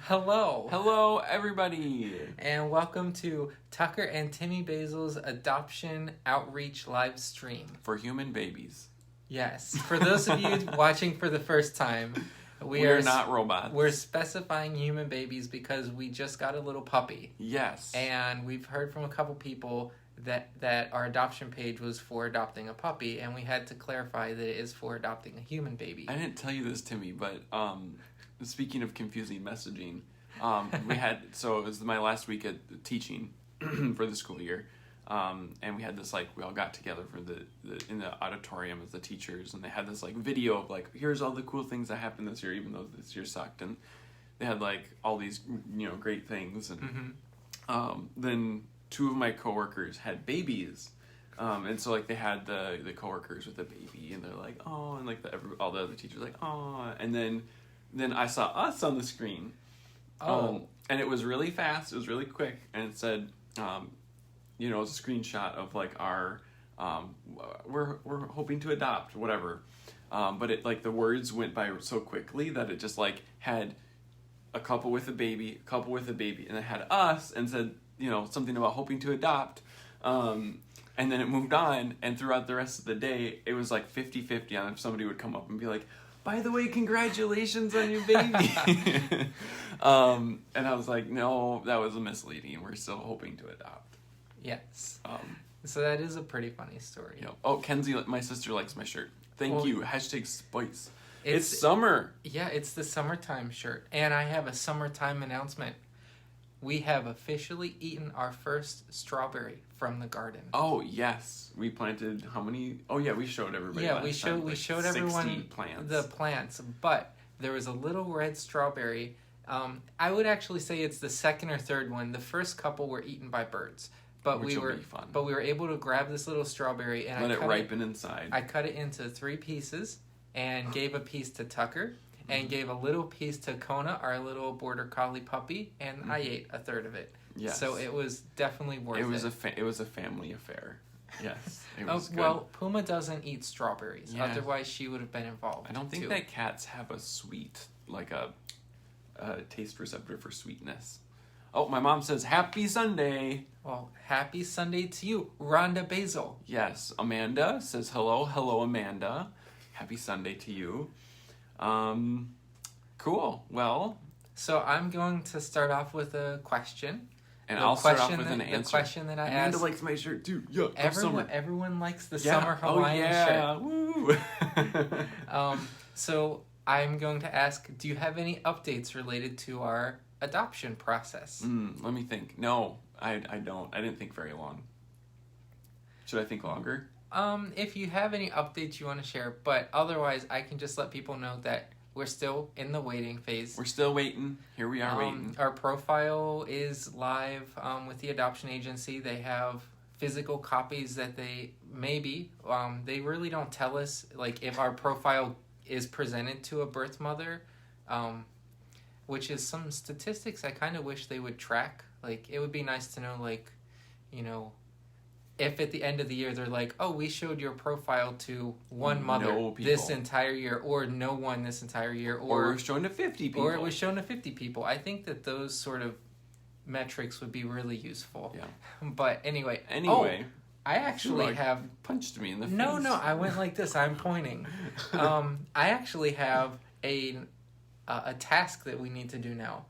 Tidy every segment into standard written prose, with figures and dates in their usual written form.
Hello. Hello, everybody. And welcome to Tucker and Timmy Basil's adoption outreach live stream. For human babies. Yes. For those of you watching for the first time, we're not robots. We're specifying human babies because we just got a little puppy. Yes. And we've heard from a couple people that our adoption page was for adopting a puppy, and we had to clarify that it is for adopting a human baby. I didn't tell you this, Timmy, but speaking of confusing messaging, so it was my last week at teaching for the school year, and we had this, we all got together for in the auditorium as the teachers, and they had this video of here's all the cool things that happened this year, even though this year sucked, and they had all these great things, and then two of my coworkers had babies. And so they had the coworkers with the baby, and they're like, oh, and all the other teachers like, oh, and then I saw us on the screen. And it was really fast. It was really quick, and it said, it was a screenshot of our we're hoping to adopt whatever. But it the words went by so quickly that it just had a couple with a baby, and it had us and said something about hoping to adopt. And then it moved on, and throughout the rest of the day, it was 50-50 on if somebody would come up and be like, by the way, congratulations on your baby. And I was like, no, that was misleading. We're still hoping to adopt. Yes. So that is a pretty funny story. Oh, Kenzie, my sister likes my shirt. Thank you. #spice. It's summer. Yeah, it's the summertime shirt. And I have a summertime announcement. We have officially eaten our first strawberry from the garden. Oh, yes. We planted how many? Oh, yeah, we showed everybody. Yeah, we showed everyone plants. The plants, but there was a little red strawberry. I would actually say it's the second or third one. The first couple were eaten by birds. But we were able to grab this little strawberry and let it ripen inside. I cut it into 3 pieces and gave a piece to Tucker. And gave a little piece to Kona, our little border collie puppy, and I ate a third of it. Yes. So it was definitely worth it. It was a family affair. Yes. It was good. Well, Puma doesn't eat strawberries. Yeah. Otherwise, she would have been involved. I don't think that cats have a sweet, a taste receptor for sweetness. Oh, my mom says, Happy Sunday. Well, happy Sunday to you, Rhonda Basil. Yes. Amanda says, hello. Hello, Amanda. Happy Sunday to you. Cool. Well, so I'm going to start off with a question. And I'll start off with an answer. The question that I asked. Amanda likes my shirt too. Yeah. Everyone likes the summer Hawaiian shirt. Woo. So I'm going to ask, do you have any updates related to our adoption process? Let me think. No, I don't. I didn't think very long. Should I think longer? If you have any updates you want to share, but otherwise I can just let people know that we're still in the waiting phase. We're still waiting. Here we are waiting. Our profile is live with the adoption agency. They have physical copies that they really don't tell us if our profile is presented to a birth mother, which is some statistics I kind of wish they would track. It would be nice to know if at the end of the year they're like, oh, we showed your profile to one mother this entire year, or no one this entire year, or it was shown to 50 people. Or it was shown to 50 people. I think that those sort of metrics would be really useful. Yeah. But anyway. I actually have... punched me in the face. No, I went like this. I'm pointing. I actually have a task that we need to do now.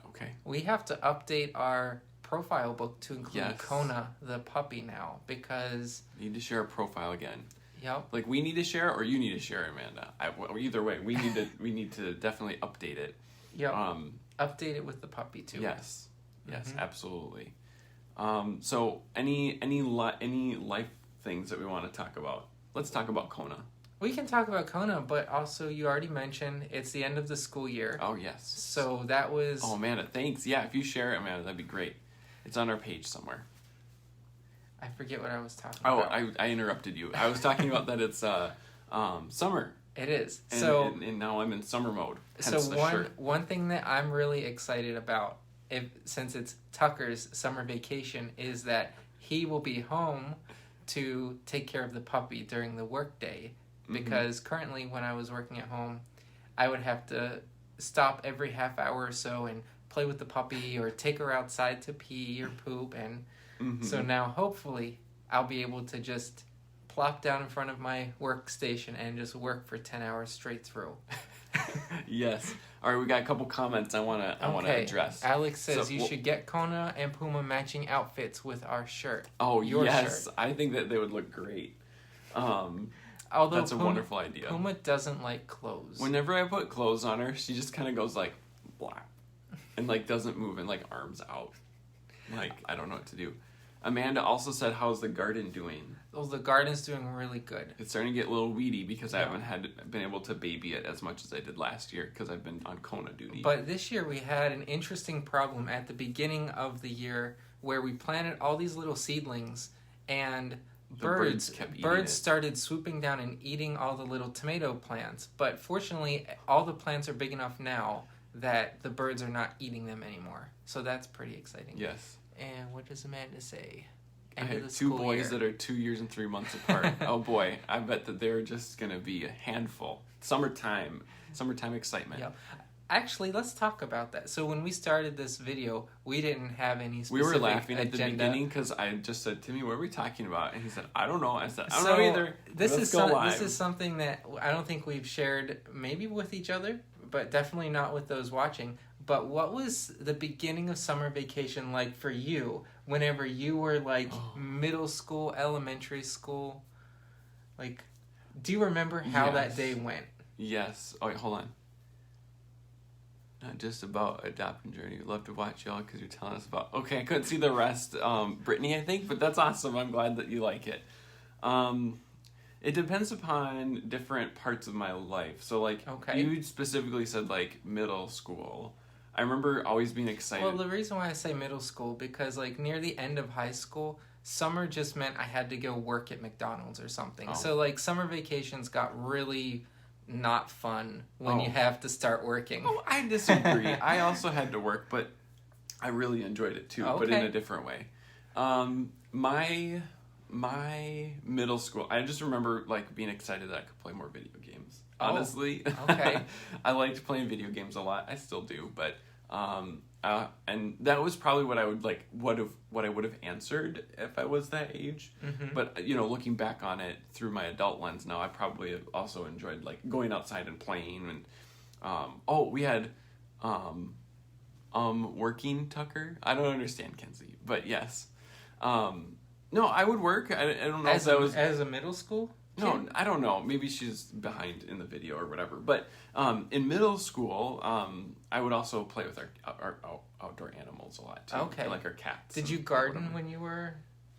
Okay. We have to update our profile book to include Kona the puppy now, because we need to share a profile again. Yep. We need to share, or you need to share, Amanda. Either way, we need to definitely update it. Yep. Update it with the puppy too. Yes, absolutely. So any life things that we want to talk about? Let's talk about Kona. We can talk about Kona, but also you already mentioned it's the end of the school year. Oh yes. So that was. Oh, Amanda, thanks. Yeah, if you share it, Amanda, that'd be great. It's on our page somewhere. I forget what I was talking about. Oh, I interrupted you. I was talking about that it's summer. It is. And now I'm in summer mode. Hence one thing that I'm really excited about, since it's Tucker's summer vacation, is that he will be home to take care of the puppy during the workday. Because currently when I was working at home, I would have to stop every half hour or so and play with the puppy or take her outside to pee or poop. And so now hopefully I'll be able to just plop down in front of my workstation and just work for 10 hours straight through. Yes. All right, we got a couple comments I want to address. Alex says you should get Kona and Puma matching outfits with our shirt. Oh, your yes. shirt. I think that they would look great. Although that's a wonderful idea. Puma doesn't like clothes. Whenever I put clothes on her, she just kind of goes like, blah, and like doesn't move and like arms out. Like, I don't know what to do. Amanda also said, how's the garden doing? Oh, the garden's doing really good. It's starting to get a little weedy because I haven't been able to baby it as much as I did last year because I've been on Kona duty. But this year we had an interesting problem at the beginning of the year where we planted all these little seedlings and birds started swooping down and eating all the little tomato plants. But fortunately, all the plants are big enough now that the birds are not eating them anymore. So that's pretty exciting. Yes. And what does Amanda say? I have two boys that are 2 years and 3 months apart. Oh boy, I bet that they're just going to be a handful. Summertime excitement. Yeah. Actually, let's talk about that. So when we started this video, we didn't have any specific We were laughing agenda. at the beginning because I just said, Timmy, what are we talking about? And he said, I don't know. I said, I don't know either. This is something that I don't think we've shared maybe with each other, but definitely not with those watching. But what was the beginning of summer vacation like for you whenever you were like middle school, elementary school? Like, do you remember how that day went? Yes. Oh, wait, hold on. Not just about adopting journey. We'd love to watch y'all because you're telling us about... Okay, I couldn't see the rest. Brittany, I think, but that's awesome. I'm glad that you like it. It depends upon different parts of my life. So, like, you specifically said, like, middle school. I remember always being excited. Well, the reason why I say middle school, because, like, near the end of high school, summer just meant I had to go work at McDonald's or something. So, like, summer vacations got really not fun when you have to start working. Oh, I disagree. I also had to work, but I really enjoyed it, too, but in a different way. My middle school, I just remember, like, being excited that I could play more video games. Honestly. Okay. I liked playing video games a lot. I still do, but and that was probably what I would what I would have answered if I was that age. Mm-hmm. But you know, looking back on it through my adult lens now, I probably have also enjoyed like going outside and playing. And we had working Tucker. I don't understand Kenzie, but yes. No, I would work. I don't know if that was as a middle school. No, I don't know. Maybe she's behind in the video or whatever. But in middle school, I would also play with our outdoor animals a lot, too. Okay. Like our cats. Did you garden when you were...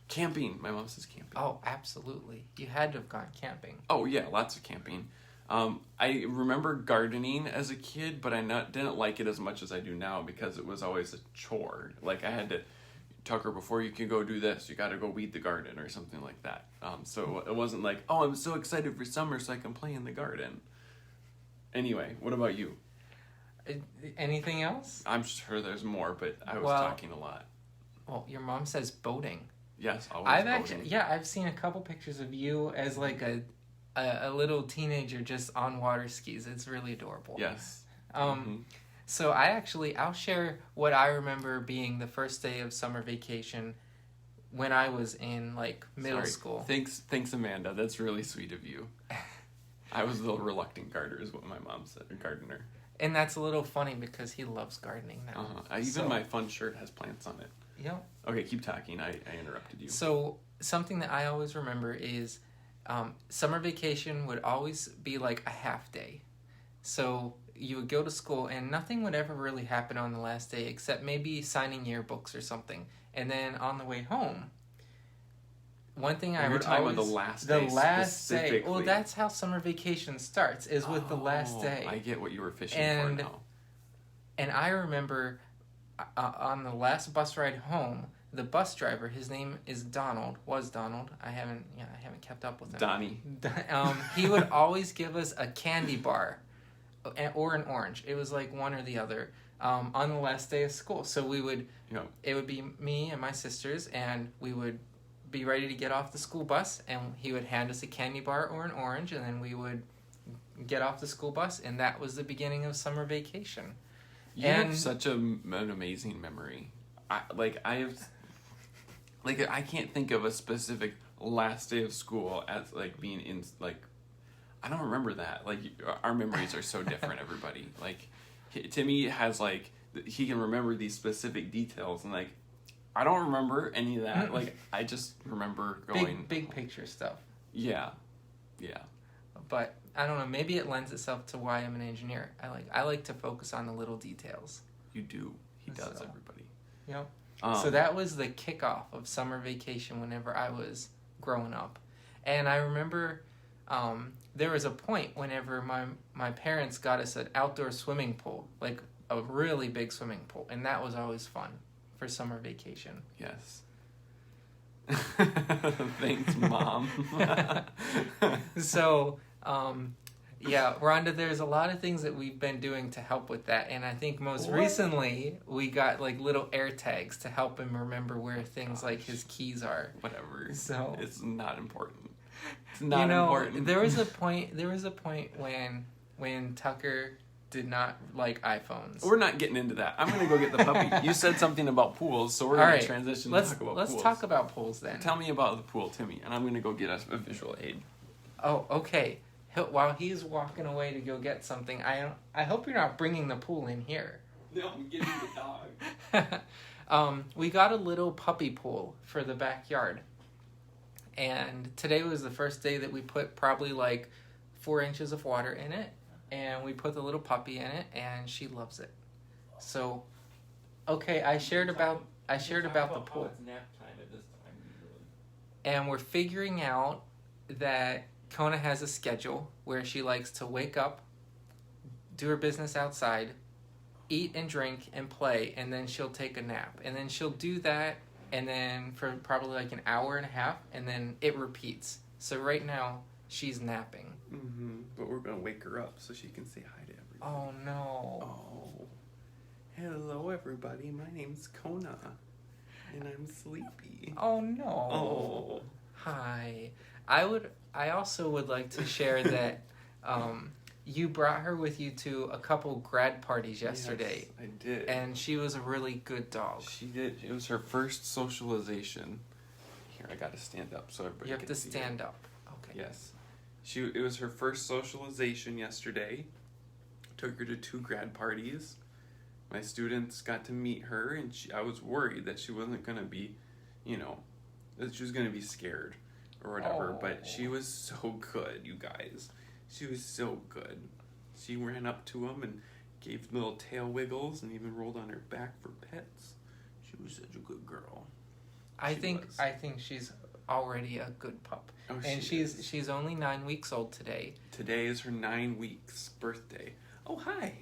Camping. My mom says camping. Oh, absolutely. You had to have gone camping. Oh, yeah. Lots of camping. I remember gardening as a kid, but I didn't like it as much as I do now because it was always a chore. Like, I had to... Tucker, before you can go do this, you got to go weed the garden or something like that. So it wasn't like, oh, I'm so excited for summer so I can play in the garden. Anyway, what about you? Anything else? I'm sure there's more, but I was talking a lot. Well, your mom says boating. Yes, always boating. I've seen a couple pictures of you as like a little teenager just on water skis. It's really adorable. Yes. So I'll share what I remember being the first day of summer vacation when I was in like middle school. Thanks, Amanda. That's really sweet of you. I was a little reluctant gardener, is what my mom said, a gardener. And that's a little funny because he loves gardening now. My fun shirt has plants on it. Yeah. Okay, keep talking. I interrupted you. So something that I always remember is summer vacation would always be like a half day. So you would go to school and nothing would ever really happen on the last day except maybe signing yearbooks or something. And then on the way home, one thing I would always... the last day. Well, that's how summer vacation starts, is with the last day. I get what you were fishing for now. And I remember on the last bus ride home, the bus driver, his name is was Donald. I haven't kept up with him. Donnie. He would always give us a candy bar or an orange. It was like one or the other on the last day of school. So it would be me and my sisters, and we would be ready to get off the school bus, and he would hand us a candy bar or an orange, and then we would get off the school bus, and that was the beginning of summer vacation. You have such an amazing memory. I can't think of a specific last day of school as like being in like. I don't remember that. Like our memories are so different. Everybody like Timmy has like he can remember these specific details, and like I don't remember any of that. Like I just remember going big picture stuff. Yeah. But I don't know. Maybe it lends itself to why I'm an engineer. I like to focus on the little details. You do. He does. So, everybody. Yep. So that was the kickoff of summer vacation whenever I was growing up, and I remember there was a point whenever my parents got us an outdoor swimming pool, like a really big swimming pool, and that was always fun for summer vacation. Yes. Thanks, Mom. So, yeah, Rhonda, there's a lot of things that we've been doing to help with that, and I think most recently we got like little air tags to help him remember where things like his keys are. Whatever. So it's not important. It's not important. There was a point when Tucker did not like iPhones. We're not getting into that. I'm going to go get the puppy. You said something about pools, so we're going to transition to talk about pools. Let's talk about pools then. Tell me about the pool, Timmy, and I'm going to go get us a visual aid. Oh, okay. While he's walking away to go get something, I hope you're not bringing the pool in here. No, I'm getting the dog. We got a little puppy pool for the backyard. And today was the first day that we put probably like 4 inches of water in it. And we put the little puppy in it, and she loves it. So, okay, I shared about the pool. It's nap time at this time usually. And we're figuring out that Kona has a schedule where she likes to wake up, do her business outside, eat and drink and play, and then she'll take a nap. And then she'll do that, and then for probably like an hour and a half, and then it repeats. So right now, she's napping. Mm-hmm. But we're going to wake her up so she can say hi to everybody. Oh, no. Oh. Hello, everybody. My name's Kona, and I'm sleepy. Oh, no. Oh. Hi. I also would like to share that you brought her with you to a couple grad parties yesterday. Yes, I did. And she was a really good dog. She did. It was her first socialization. Here, I got to stand up so everybody can see. You have to stand up. Okay. Yes. It was her first socialization yesterday. Took her to 2 grad parties. My students got to meet her, and I was worried that she wasn't going to be, that she was going to be scared or whatever. Oh. But she was so good, you guys. She was so good. She ran up to him and gave little tail wiggles and even rolled on her back for pets. She was such a good girl. I think she's already a good pup. Oh, and she's only 9 weeks old today. Today is her 9 weeks birthday. Oh, hi.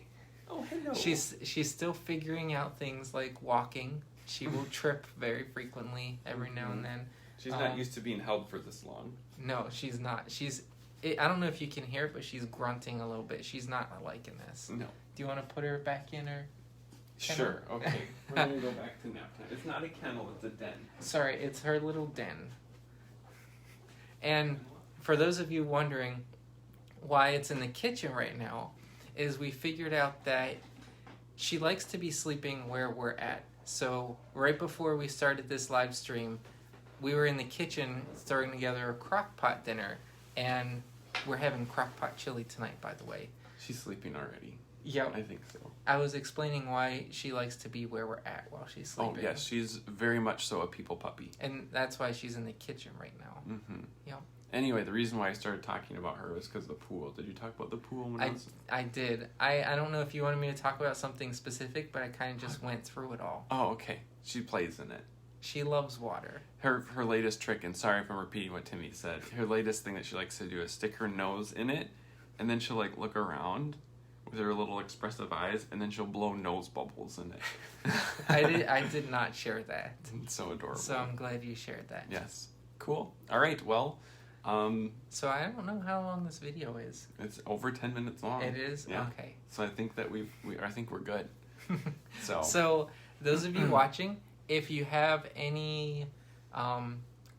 Oh, hello. She's still figuring out things like walking. She will trip very frequently every now and then. She's not used to being held for this long. No, she's not. I don't know if you can hear it, but she's grunting a little bit. She's not liking this. No. Do you want to put her back in her kennel? Sure, okay. We're going to go back to nap time. It's not a kennel, it's a den. Sorry, it's her little den. And for those of you wondering why it's in the kitchen right now, is we figured out that she likes to be sleeping where we're at. So right before we started this live stream, we were in the kitchen throwing together a crock pot dinner, and we're having crock pot chili tonight, by the way. She's sleeping already. Yeah. I think so. I was explaining why she likes to be where we're at while she's sleeping. Oh, yes, she's very much so a people puppy. And that's why she's in the kitchen right now. Mm-hmm. Yeah. Anyway, the reason why I started talking about her was because of the pool. Did you talk about the pool? I did. I don't know if you wanted me to talk about something specific, but I kind of just went through it all. Oh, okay. She plays in it. She loves water. Her latest trick, and sorry if I'm repeating what Timmy said, her latest thing that she likes to do is stick her nose in it, and then she'll like look around with her little expressive eyes, and then she'll blow nose bubbles in it. I did not share that. It's so adorable. So I'm glad you shared that. Yes. Cool. All right. Well. So I don't know how long this video is. It's over 10 minutes long. It is? Yeah. Okay. So I think that I think we're good. So those of you watching, if you have any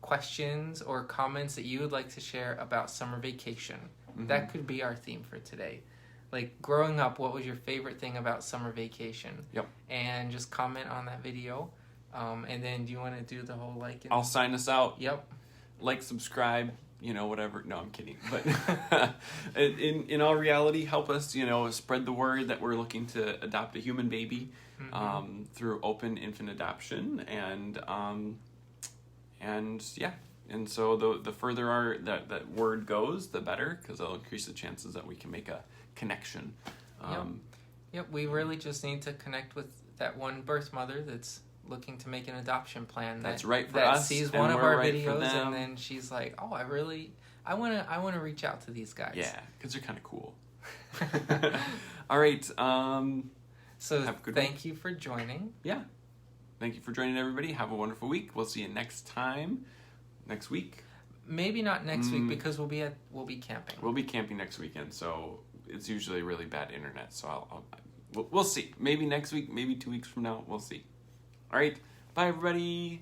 questions or comments that you would like to share about summer vacation, that could be our theme for today. like growing up, what was your favorite thing about summer vacation? Yep. And just comment on that video. And then do you want to do the whole like? I'll sign us out. Yep. Like, subscribe, whatever. No, I'm kidding. But in all reality, help us, spread the word that we're looking to adopt a human baby through open infant adoption. And yeah. And so the further that word goes, the better, because it'll increase the chances that we can make a connection. Yep. We really just need to connect with that one birth mother that's looking to make an adoption plan. That's right for that us. Sees one of our videos and then she's like, "Oh, I want to reach out to these guys." Yeah, because they're kind of cool. All right. So thank you for joining. Yeah. Thank you for joining, everybody. Have a wonderful week. We'll see you next week. Maybe not next week because we'll be camping. We'll be camping next weekend, so it's usually really bad internet. So we'll see. Maybe next week, maybe 2 weeks from now. We'll see. All right. Bye, everybody.